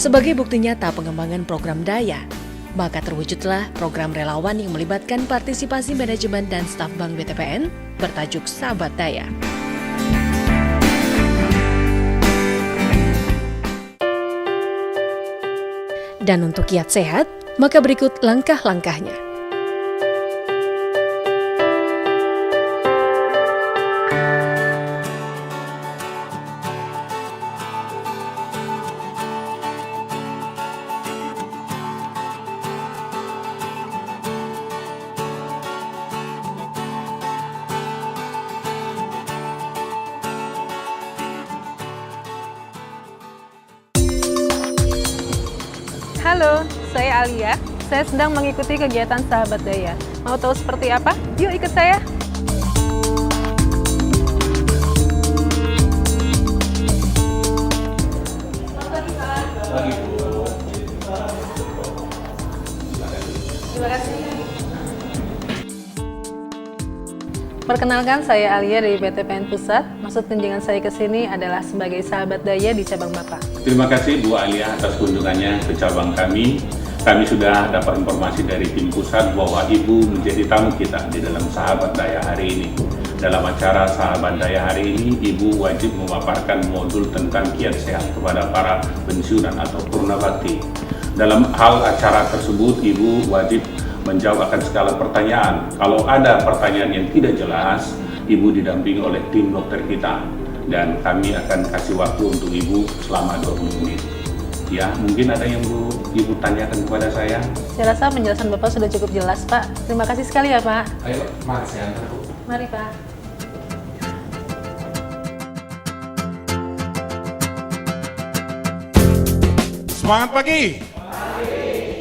Sebagai bukti nyata pengembangan program Daya, maka terwujudlah program relawan yang melibatkan partisipasi manajemen dan staf Bank BTPN bertajuk Sahabat Daya. Dan untuk kiat sehat, maka berikut langkah-langkahnya. Halo, saya Alia. Saya sedang mengikuti kegiatan Sahabat Daya. Mau tahu seperti apa? Yuk ikut saya. Terima kasih. Perkenalkan, saya Alia dari BTPN Pusat. Maksud kunjungan saya ke sini adalah sebagai sahabat daya di cabang Bapak. Terima kasih Bu Alia atas kunjungannya ke cabang kami. Kami sudah dapat informasi dari tim pusat bahwa Ibu menjadi tamu kita di dalam Sahabat Daya hari ini. Dalam acara Sahabat Daya hari ini, Ibu wajib memaparkan modul tentang kiat sehat kepada para pensiunan atau purnabakti. Dalam hal acara tersebut, Ibu wajib menjawab akan segala pertanyaan. Kalau ada pertanyaan yang tidak jelas, Ibu didampingi oleh tim dokter kita. Dan kami akan kasih waktu untuk Ibu selama 20 menit. Ya, mungkin ada yang Ibu tanyakan kepada saya. Saya rasa penjelasan Bapak sudah cukup jelas, Pak. Terima kasih sekali ya, Pak. Ayo, mari saya antar, Bu. Mari, Pak. Semangat pagi.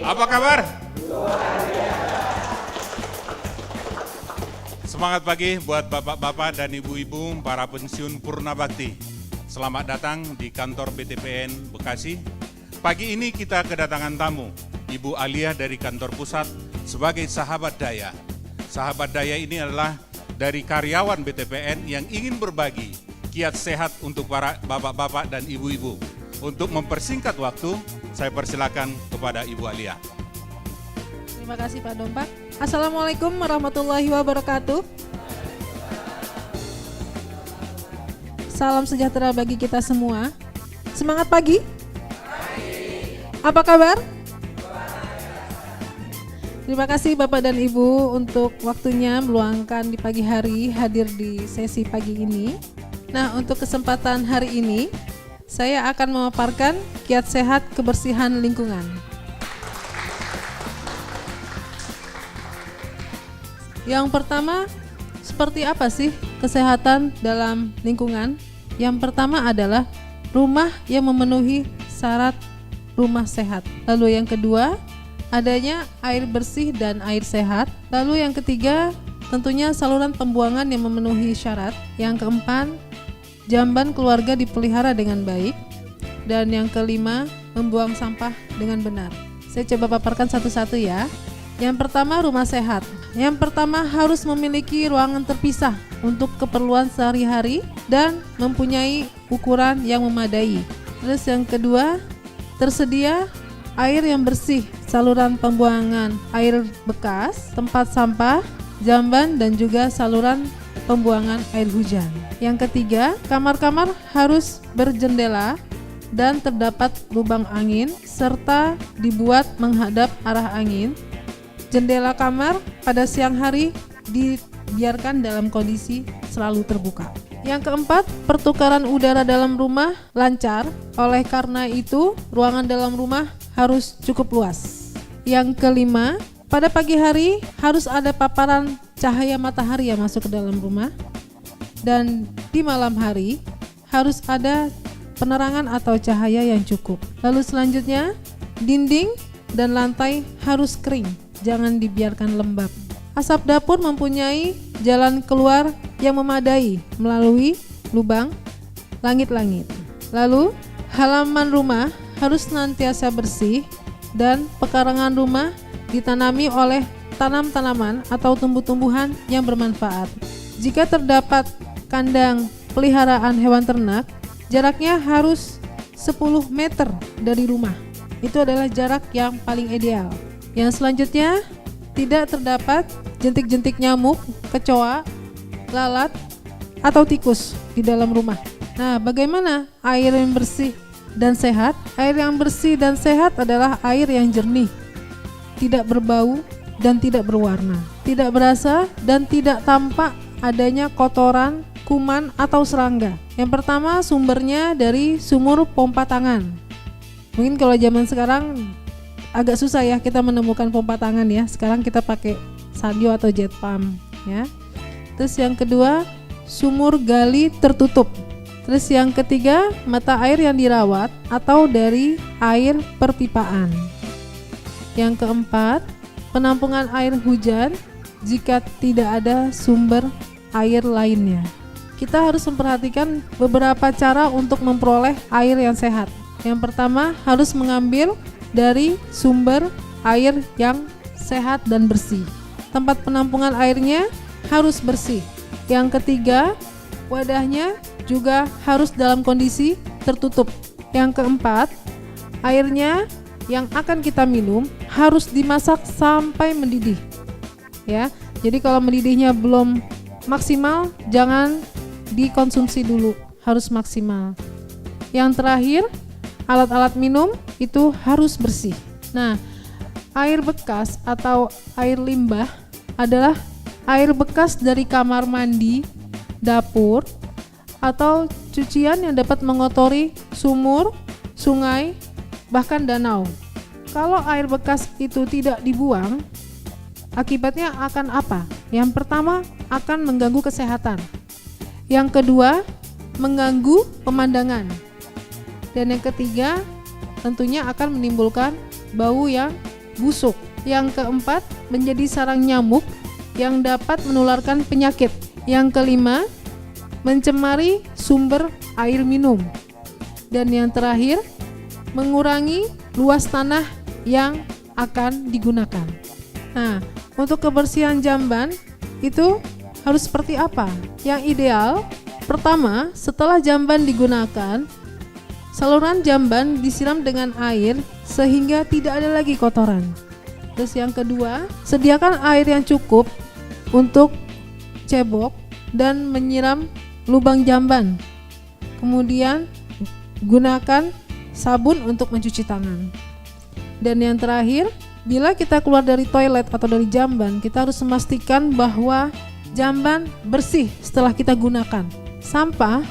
Apa kabar? Semangat pagi buat bapak-bapak dan ibu-ibu para pensiun Purnabakti. Selamat datang di kantor BTPN Bekasi. Pagi ini kita kedatangan tamu, Ibu Alia dari kantor pusat sebagai sahabat daya. Sahabat daya ini adalah dari karyawan BTPN yang ingin berbagi kiat sehat untuk para bapak-bapak dan ibu-ibu. Untuk mempersingkat waktu, saya persilakan kepada Ibu Alia. Terima kasih Pak Dompak. Assalamualaikum warahmatullahi wabarakatuh. Salam sejahtera bagi kita semua. Semangat pagi. Apa kabar? Terima kasih Bapak dan Ibu untuk waktunya meluangkan di pagi hari hadir di sesi pagi ini. Nah, untuk kesempatan hari ini, saya akan memaparkan kiat sehat kebersihan lingkungan. Yang pertama, seperti apa sih kesehatan dalam lingkungan? Yang pertama adalah rumah yang memenuhi syarat rumah sehat. Lalu yang kedua, adanya air bersih dan air sehat. Lalu yang ketiga, tentunya saluran pembuangan yang memenuhi syarat. Yang keempat, jamban keluarga dipelihara dengan baik. Dan yang kelima, membuang sampah dengan benar. Saya coba paparkan satu-satu ya. Yang pertama, rumah sehat. Yang pertama, harus memiliki ruangan terpisah untuk keperluan sehari-hari dan mempunyai ukuran yang memadai. Terus yang kedua, tersedia air yang bersih, saluran pembuangan air bekas, tempat sampah, jamban, dan juga saluran pembuangan air hujan. Yang ketiga, kamar-kamar harus berjendela dan terdapat lubang angin serta dibuat menghadap arah angin. Jendela kamar pada siang hari dibiarkan dalam kondisi selalu terbuka. Yang keempat, pertukaran udara dalam rumah lancar. Oleh karena itu, ruangan dalam rumah harus cukup luas. Yang kelima, pada pagi hari harus ada paparan cahaya matahari yang masuk ke dalam rumah. Dan di malam hari harus ada penerangan atau cahaya yang cukup. Lalu selanjutnya, dinding dan lantai harus kering, jangan dibiarkan lembab. Asap dapur mempunyai jalan keluar yang memadai melalui lubang langit-langit. Lalu, halaman rumah harus senantiasa bersih dan pekarangan rumah ditanami oleh tanam-tanaman atau tumbuh-tumbuhan yang bermanfaat. Jika terdapat kandang peliharaan hewan ternak, jaraknya harus 10 meter dari rumah. Itu adalah jarak yang paling ideal. Yang selanjutnya, tidak terdapat jentik-jentik nyamuk, kecoa, lalat, atau tikus di dalam rumah. Nah, bagaimana air yang bersih dan sehat? Air yang bersih dan sehat adalah air yang jernih, tidak berbau dan tidak berwarna, tidak berasa dan tidak tampak adanya kotoran, kuman, atau serangga. Yang pertama, sumbernya dari sumur pompa tangan. Mungkin kalau zaman sekarang agak susah ya kita menemukan pompa tangan ya. Sekarang kita pakai Sanyo atau jet pump ya. Terus yang kedua, sumur gali tertutup. Terus yang ketiga, mata air yang dirawat atau dari air perpipaan. Yang keempat, penampungan air hujan jika tidak ada sumber air lainnya. Kita harus memperhatikan beberapa cara untuk memperoleh air yang sehat. Yang pertama, harus mengambil dari sumber air yang sehat dan bersih. Tempat penampungan airnya harus bersih. Yang ketiga, wadahnya juga harus dalam kondisi tertutup. Yang keempat, airnya yang akan kita minum harus dimasak sampai mendidih. Ya, jadi kalau mendidihnya belum maksimal, jangan dikonsumsi dulu, harus maksimal. Yang terakhir, alat-alat minum itu harus bersih. Nah, air bekas atau air limbah adalah air bekas dari kamar mandi, dapur, atau cucian yang dapat mengotori sumur, sungai, bahkan danau. Kalau air bekas itu tidak dibuang, akibatnya akan apa? Yang pertama, akan mengganggu kesehatan. Yang kedua, mengganggu pemandangan. Dan yang ketiga, tentunya akan menimbulkan bau yang busuk. Yang keempat, menjadi sarang nyamuk yang dapat menularkan penyakit. Yang kelima, mencemari sumber air minum. Dan yang terakhir, mengurangi luas tanah yang akan digunakan. Nah, untuk kebersihan jamban itu harus seperti apa? Yang ideal, pertama, setelah jamban digunakan, saluran jamban disiram dengan air sehingga tidak ada lagi kotoran. Terus yang kedua, sediakan air yang cukup untuk cebok dan menyiram lubang jamban. Kemudian gunakan sabun untuk mencuci tangan. Dan yang terakhir, bila kita keluar dari toilet atau dari jamban, kita harus memastikan bahwa jamban bersih setelah kita gunakan. Sampah,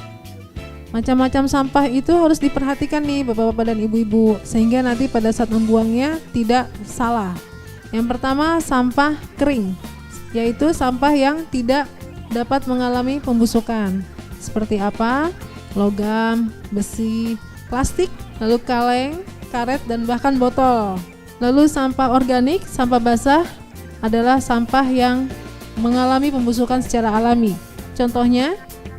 macam-macam sampah itu harus diperhatikan nih bapak-bapak dan ibu-ibu, sehingga nanti pada saat membuangnya tidak salah. Yang pertama, sampah kering, yaitu sampah yang tidak dapat mengalami pembusukan. Seperti apa? Logam, besi, plastik, lalu kaleng, karet, dan bahkan botol. Lalu sampah organik, sampah basah adalah sampah yang mengalami pembusukan secara alami. Contohnya,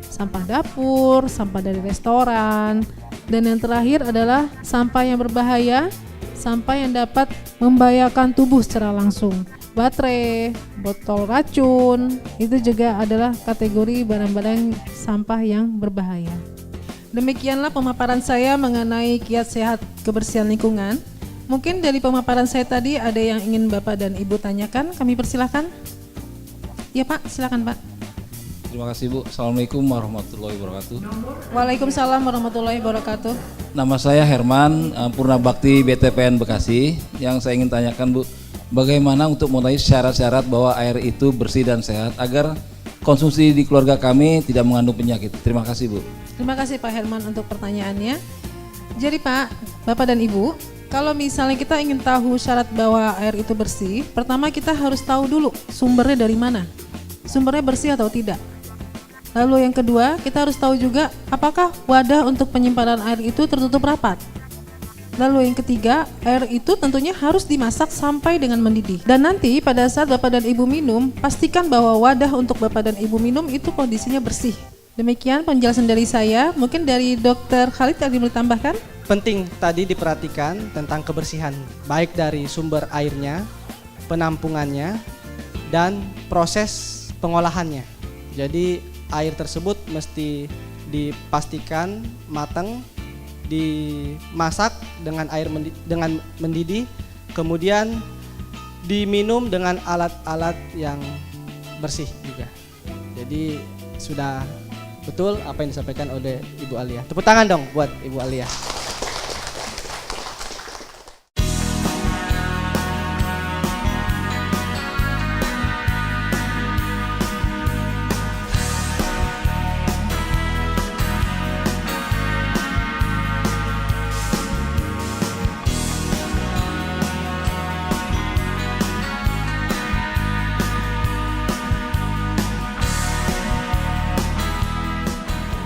sampah dapur, sampah dari restoran, dan yang terakhir adalah sampah yang berbahaya, sampah yang dapat membahayakan tubuh secara langsung. Baterai, botol racun, itu juga adalah kategori barang-barang sampah yang berbahaya. Demikianlah pemaparan saya mengenai kiat sehat kebersihan lingkungan. Mungkin dari pemaparan saya tadi ada yang ingin Bapak dan Ibu tanyakan, kami persilahkan. Ya Pak, silakan Pak. Terima kasih Bu. Assalamualaikum warahmatullahi wabarakatuh. Waalaikumsalam warahmatullahi wabarakatuh. Nama saya Herman, Purnabakti BTPN Bekasi. Yang saya ingin tanyakan Bu, bagaimana untuk mengetahui syarat-syarat bahwa air itu bersih dan sehat agar konsumsi di keluarga kami tidak mengandung penyakit. Terima kasih Bu. Terima kasih Pak Herman untuk pertanyaannya. Jadi Pak, Bapak dan Ibu, kalau misalnya kita ingin tahu syarat bahwa air itu bersih, pertama kita harus tahu dulu sumbernya dari mana. Sumbernya bersih atau tidak. Lalu yang kedua, kita harus tahu juga apakah wadah untuk penyimpanan air itu tertutup rapat. Lalu yang ketiga, air itu tentunya harus dimasak sampai dengan mendidih. Dan nanti pada saat Bapak dan Ibu minum, pastikan bahwa wadah untuk Bapak dan Ibu minum itu kondisinya bersih. Demikian penjelasan dari saya. Mungkin dari Dr. Khalid ada yang mau ditambahkan? Penting tadi diperhatikan tentang kebersihan, baik dari sumber airnya, penampungannya, dan proses pengolahannya. Jadi air tersebut mesti dipastikan matang dimasak dengan air dengan mendidih, kemudian diminum dengan alat-alat yang bersih juga. Jadi sudah betul apa yang disampaikan oleh Ibu Alia. Tepuk tangan dong buat Ibu Alia.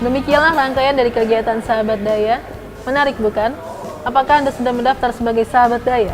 Demikianlah rangkaian dari kegiatan Sahabat Daya. Menarik bukan? Apakah Anda sudah mendaftar sebagai Sahabat Daya?